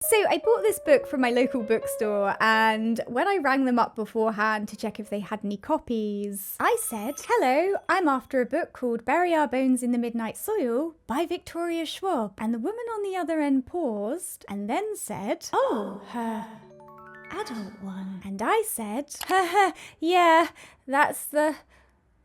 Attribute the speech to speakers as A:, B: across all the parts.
A: So I bought this book from my local bookstore, and when I rang them up beforehand to check if they had any copies, I said, "Hello, I'm after a book called Bury Our Bones in the Midnight Soil by Victoria Schwab." And the woman on the other end paused and then said, "Oh, her adult one." And I said, "Yeah, that's the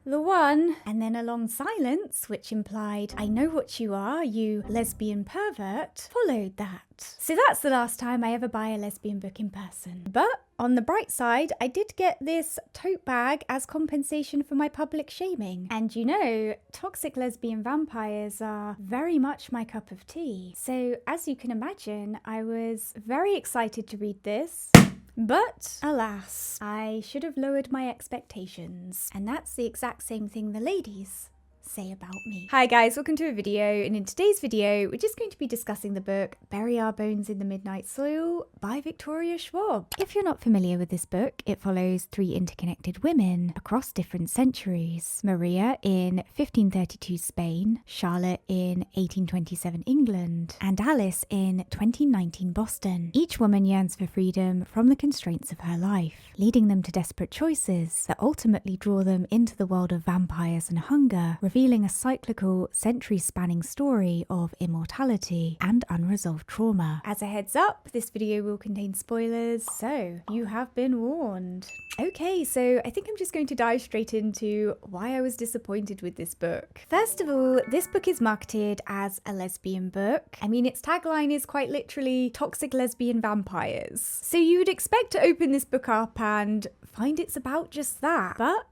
A: one." And then a long silence, which implied, "I know what you are, you lesbian pervert," followed that. So that's the last time I ever buy a lesbian book in person. But on the bright side, I did get this tote bag as compensation for my public shaming. And you know, toxic lesbian vampires are very much my cup of tea. So as you can imagine, I was very excited to read this. But alas, I should have lowered my expectations. And that's the exact same thing the ladies say about me. Hi guys, welcome to a video, and in today's video we're just going to be discussing the book Bury Our Bones in the Midnight Soil by Victoria Schwab. If you're not familiar with this book, it follows three interconnected women across different centuries. Maria in 1532 Spain, Charlotte in 1827 England, and Alice in 2019 Boston. Each woman yearns for freedom from the constraints of her life, leading them to desperate choices that ultimately draw them into the world of vampires and hunger, revealing a cyclical, century-spanning story of immortality and unresolved trauma. As a heads up, this video will contain spoilers, so you have been warned. Okay, so I think I'm just going to dive straight into why I was disappointed with this book. First of all, this book is marketed as a lesbian book. I mean, its tagline is quite literally toxic lesbian vampires. So you would expect to open this book up and find it's about just that, but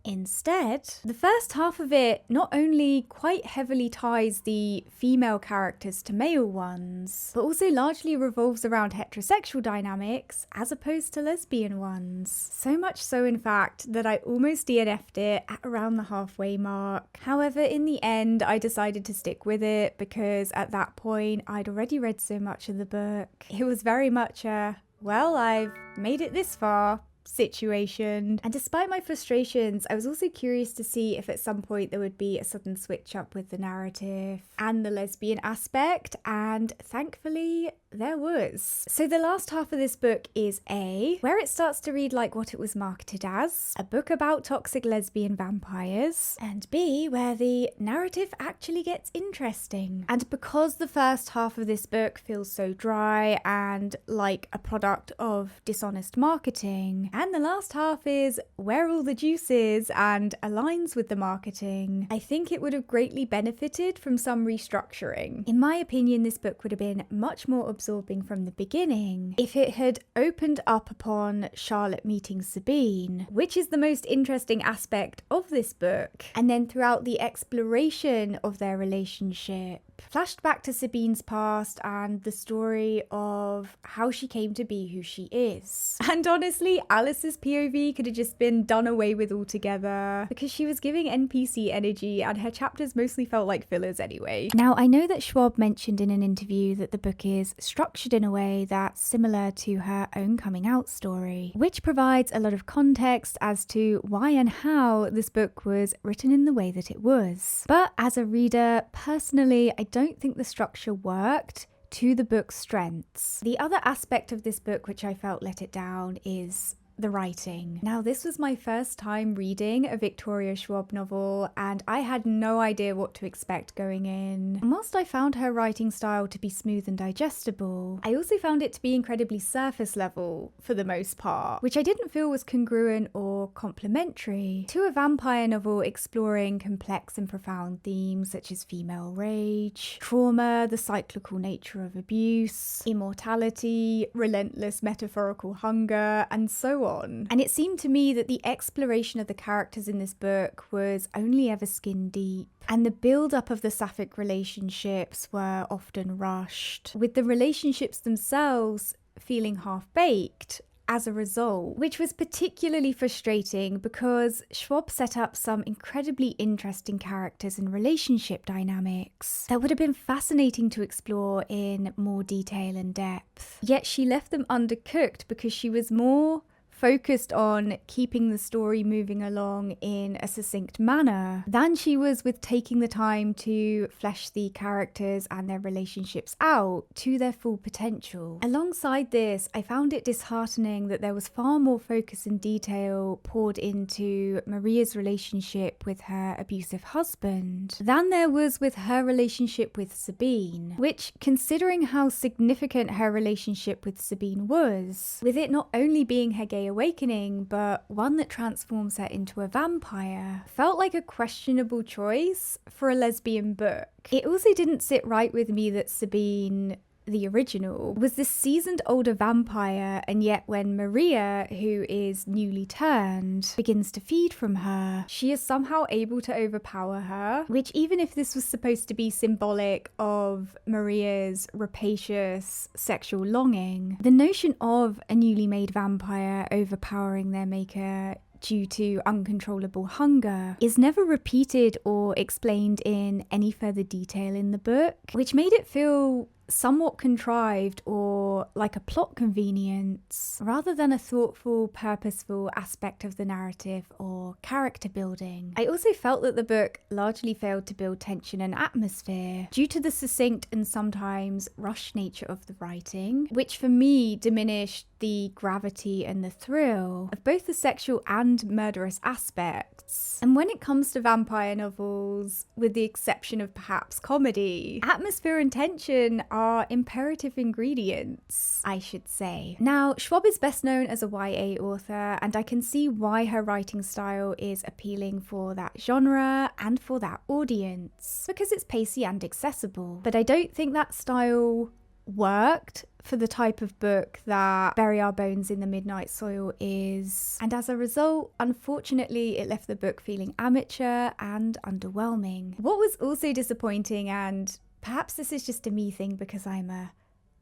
A: instead, the first half of it not only quite heavily ties the female characters to male ones, but also largely revolves around heterosexual dynamics as opposed to lesbian ones. So much so, in fact, that I almost DNF'd it at around the halfway mark. However, in the end, I decided to stick with it because at that point, I'd already read so much of the book. It was very much a, well, I've made it this far situation. And despite my frustrations, I was also curious to see if at some point there would be a sudden switch up with the narrative and the lesbian aspect, and thankfully there was. So the last half of this book is A, where it starts to read like what it was marketed as, a book about toxic lesbian vampires, and B, where the narrative actually gets interesting. And because the first half of this book feels so dry and like a product of dishonest marketing, and the last half is where all the juice is and aligns with the marketing, I think it would have greatly benefited from some restructuring. In my opinion, this book would have been much more absorbing from the beginning if it had opened up upon Charlotte meeting Sabine, which is the most interesting aspect of this book, and then throughout the exploration of their relationship, flashed back to Sabine's past and the story of how she came to be who she is. And honestly, Alice's POV could have just been done away with altogether because she was giving NPC energy and her chapters mostly felt like fillers anyway. Now, I know that Schwab mentioned in an interview that the book is structured in a way that's similar to her own coming out story, which provides a lot of context as to why and how this book was written in the way that it was. But as a reader, personally, I don't think the structure worked to the book's strengths. The other aspect of this book which I felt let it down is the writing. Now, this was my first time reading a Victoria Schwab novel, and I had no idea what to expect going in. And whilst I found her writing style to be smooth and digestible, I also found it to be incredibly surface level for the most part, which I didn't feel was congruent or complementary to a vampire novel exploring complex and profound themes such as female rage, trauma, the cyclical nature of abuse, immortality, relentless metaphorical hunger, and so on. And it seemed to me that the exploration of the characters in this book was only ever skin deep, and the build-up of the Sapphic relationships were often rushed, with the relationships themselves feeling half-baked as a result, which was particularly frustrating because Schwab set up some incredibly interesting characters and relationship dynamics that would have been fascinating to explore in more detail and depth. Yet she left them undercooked because she was more focused on keeping the story moving along in a succinct manner than she was with taking the time to flesh the characters and their relationships out to their full potential. Alongside this, I found it disheartening that there was far more focus and detail poured into Maria's relationship with her abusive husband than there was with her relationship with Sabine, which, considering how significant her relationship with Sabine was, with it not only being her gay awakening, but one that transforms her into a vampire, felt like a questionable choice for a lesbian book. It also didn't sit right with me that Sabine, the original, was this seasoned older vampire, and yet when Maria, who is newly turned, begins to feed from her, she is somehow able to overpower her, which, even if this was supposed to be symbolic of Maria's rapacious sexual longing, the notion of a newly made vampire overpowering their maker due to uncontrollable hunger is never repeated or explained in any further detail in the book, which made it feel somewhat contrived or like a plot convenience rather than a thoughtful, purposeful aspect of the narrative or character building. I also felt that the book largely failed to build tension and atmosphere due to the succinct and sometimes rushed nature of the writing, which for me diminished the gravity and the thrill of both the sexual and murderous aspects. And when it comes to vampire novels, with the exception of perhaps comedy, atmosphere and tension are imperative ingredients, I should say. Now, Schwab is best known as a YA author, and I can see why her writing style is appealing for that genre and for that audience, because it's pacey and accessible. But I don't think that style worked for the type of book that Bury Our Bones in the Midnight Soil is, and as a result, unfortunately, it left the book feeling amateur and underwhelming. What was also disappointing, and perhaps this is just a me thing because I'm a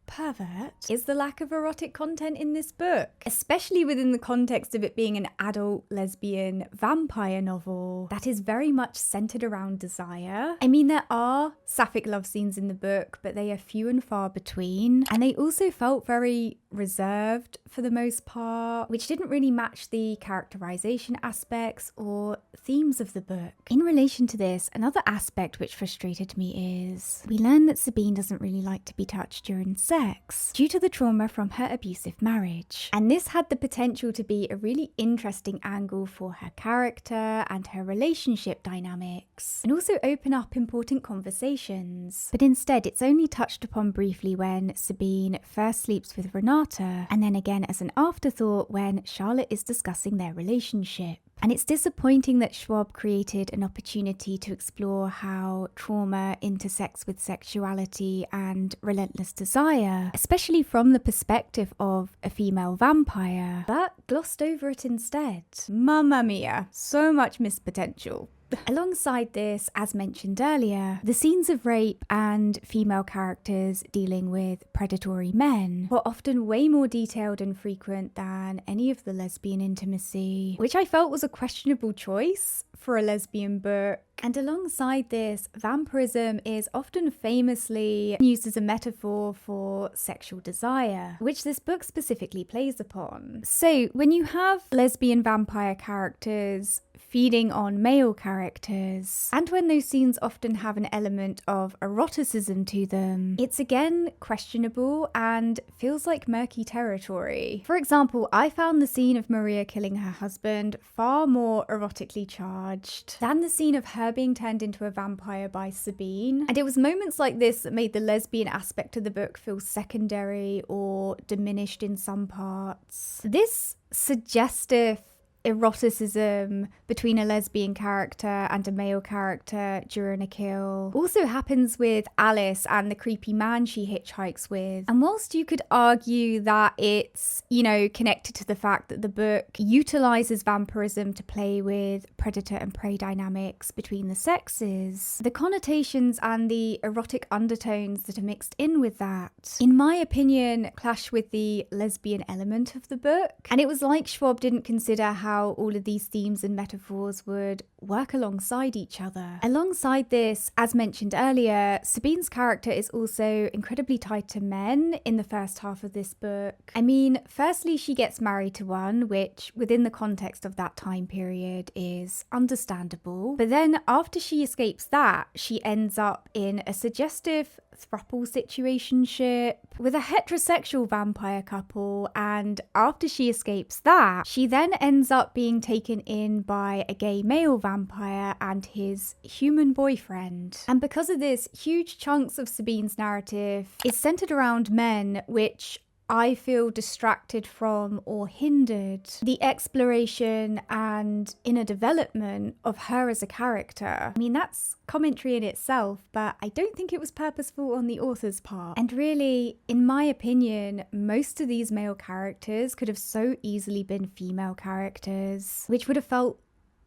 A: pervert, is the lack of erotic content in this book, especially within the context of it being an adult lesbian vampire novel that is very much centered around desire. I mean, there are sapphic love scenes in the book, but they are few and far between, and they also felt very reserved for the most part, which didn't really match the characterization aspects or themes of the book. In relation to this, another aspect which frustrated me is we learn that Sabine doesn't really like to be touched during sex due to the trauma from her abusive marriage, and this had the potential to be a really interesting angle for her character and her relationship dynamics, and also open up important conversations. But instead, it's only touched upon briefly when Sabine first sleeps with Renata, and then again as an afterthought when Charlotte is discussing their relationship. And it's disappointing that Schwab created an opportunity to explore how trauma intersects with sexuality and relentless desire, especially from the perspective of a female vampire, but glossed over it instead. Mamma mia, so much missed potential. Alongside this, as mentioned earlier, the scenes of rape and female characters dealing with predatory men were often way more detailed and frequent than any of the lesbian intimacy, which I felt was a questionable choice for a lesbian book. And alongside this, vampirism is often famously used as a metaphor for sexual desire, which this book specifically plays upon. So when you have lesbian vampire characters feeding on male characters, and when those scenes often have an element of eroticism to them, it's again questionable and feels like murky territory. For example, I found the scene of Maria killing her husband far more erotically charged than the scene of her being turned into a vampire by Sabine, and it was moments like this that made the lesbian aspect of the book feel secondary or diminished in some parts. This suggestive eroticism between a lesbian character and a male character during a kill also happens with Alice and the creepy man she hitchhikes with. And whilst you could argue that it's, connected to the fact that the book utilizes vampirism to play with predator and prey dynamics between the sexes, the connotations and the erotic undertones that are mixed in with that, in my opinion, clash with the lesbian element of the book. And it was like Schwab didn't consider how all of these themes and metaphors would work alongside each other. Alongside this, as mentioned earlier, Sabine's character is also incredibly tied to men in the first half of this book. I mean, firstly, she gets married to one, which within the context of that time period is understandable. But then after she escapes that, she ends up in a suggestive throuple situationship with a heterosexual vampire couple, and after she escapes that, she then ends up being taken in by a gay male vampire and his human boyfriend. And because of this, huge chunks of Sabine's narrative is centered around men, which I feel distracted from or hindered the exploration and inner development of her as a character. I mean, that's commentary in itself, but I don't think it was purposeful on the author's part. And really, in my opinion, most of these male characters could have so easily been female characters, which would have felt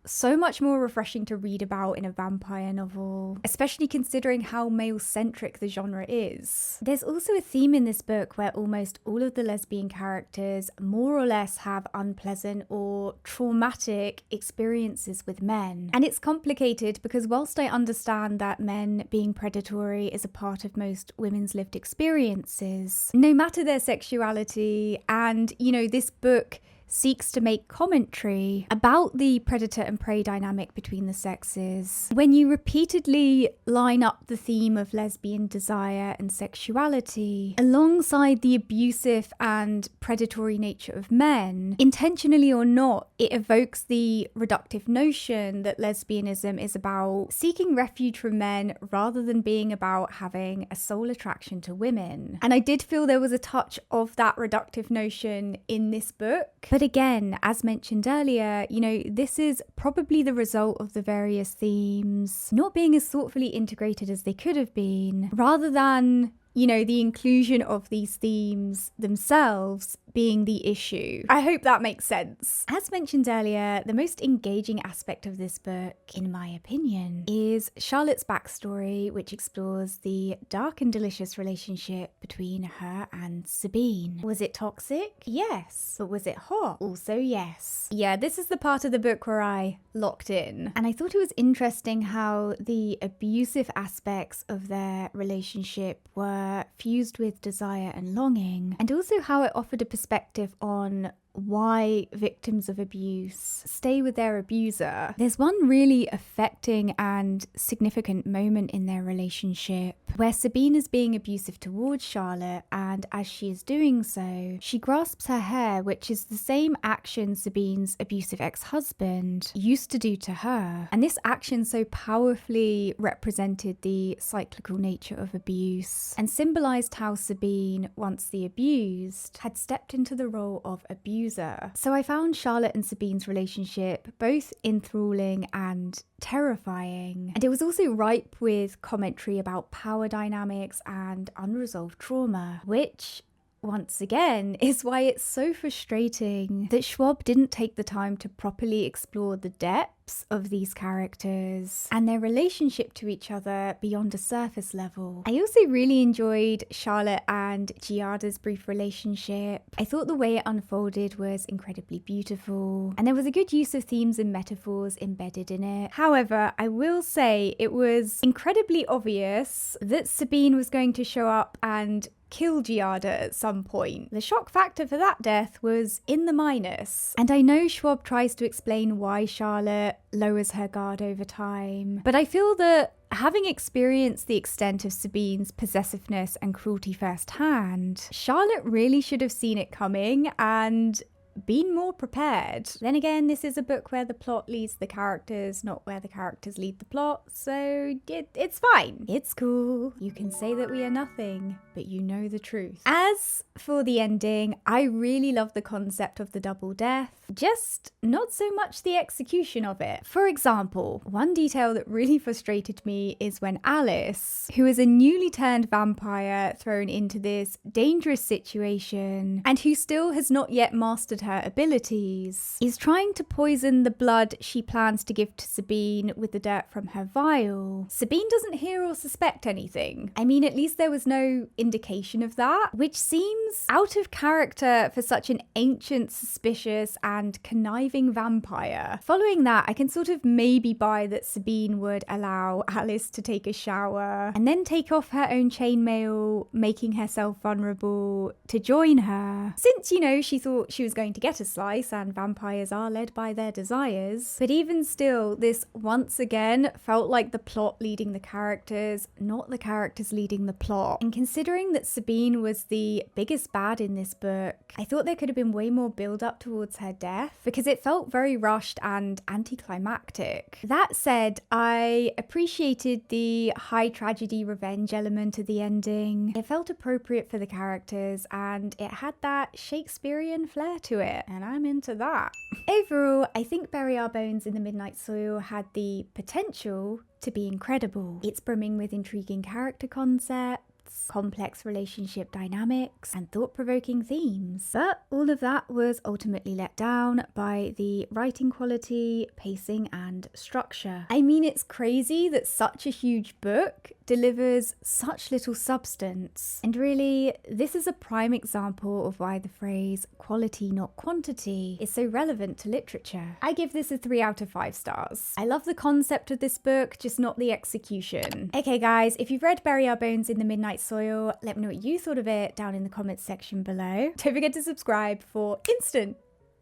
A: so much more refreshing to read about in a vampire novel, especially considering how male-centric the genre is. There's also a theme in this book where almost all of the lesbian characters more or less have unpleasant or traumatic experiences with men. And it's complicated because whilst I understand that men being predatory is a part of most women's lived experiences, no matter their sexuality, and this book seeks to make commentary about the predator and prey dynamic between the sexes. When you repeatedly line up the theme of lesbian desire and sexuality alongside the abusive and predatory nature of men, intentionally or not, it evokes the reductive notion that lesbianism is about seeking refuge from men rather than being about having a soul attraction to women. And I did feel there was a touch of that reductive notion in this book. But again, as mentioned earlier, this is probably the result of the various themes not being as thoughtfully integrated as they could have been, rather than the inclusion of these themes themselves being the issue. I hope that makes sense. As mentioned earlier, the most engaging aspect of this book, in my opinion, is Charlotte's backstory, which explores the dark and delicious relationship between her and Sabine. Was it toxic? Yes. But was it hot? Also yes. Yeah, this is the part of the book where I locked in. And I thought it was interesting how the abusive aspects of their relationship were fused with desire and longing, and also how it offered a perspective on why victims of abuse stay with their abuser. There's one really affecting and significant moment in their relationship where Sabine is being abusive towards Charlotte, and as she is doing so, she grasps her hair, which is the same action Sabine's abusive ex-husband used to do to her. And this action so powerfully represented the cyclical nature of abuse and symbolized how Sabine, once the abused, had stepped into the role of abuser. So I found Charlotte and Sabine's relationship both enthralling and terrifying. And it was also ripe with commentary about power dynamics and unresolved trauma, which once again is why it's so frustrating that Schwab didn't take the time to properly explore the depths of these characters and their relationship to each other beyond a surface level. I also really enjoyed Charlotte and Giada's brief relationship. I thought the way it unfolded was incredibly beautiful, and there was a good use of themes and metaphors embedded in it. However, I will say it was incredibly obvious that Sabine was going to show up and kill Giada at some point. The shock factor for that death was in the minus. And I know Schwab tries to explain why Charlotte lowers her guard over time, but I feel that having experienced the extent of Sabine's possessiveness and cruelty firsthand, Charlotte really should have seen it coming and been more prepared. Then again, this is a book where the plot leads the characters, not where the characters lead the plot, so it's fine. It's cool. You can say that we are nothing, but you know the truth. As for the ending, I really love the concept of the double death, just not so much the execution of it. For example, one detail that really frustrated me is when Alice, who is a newly turned vampire thrown into this dangerous situation and who still has not yet mastered her abilities, is trying to poison the blood she plans to give to Sabine with the dirt from her vial. Sabine doesn't hear or suspect anything. I mean, at least there was no indication of that, which seems out of character for such an ancient, suspicious, and conniving vampire. Following that, I can sort of maybe buy that Sabine would allow Alice to take a shower and then take off her own chainmail, making herself vulnerable to join her. Since, you know, she thought she was going to get a slice and vampires are led by their desires. But even still, this once again felt like the plot leading the characters, not the characters leading the plot. And considering that Sabine was the biggest bad in this book, I thought there could have been way more build up towards her death because it felt very rushed and anticlimactic. That said, I appreciated the high tragedy revenge element of the ending. It felt appropriate for the characters and it had that Shakespearean flair to it, and I'm into that. Overall, I think Bury Our Bones in the Midnight Soil had the potential to be incredible. It's brimming with intriguing character concepts, complex relationship dynamics, and thought-provoking themes. But all of that was ultimately let down by the writing quality, pacing, and structure. I mean, it's crazy that such a huge book delivers such little substance. And really, this is a prime example of why the phrase quality not quantity is so relevant to literature. I give this a 3 out of 5 stars. I love the concept of this book, just not the execution. Okay guys, if you've read Bury Our Bones in the Midnight Soil, let me know what you thought of it down in the comments section below. Don't forget to subscribe for instant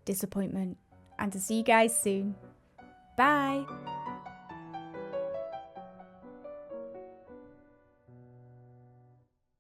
A: disappointment and to see you guys soon. Bye!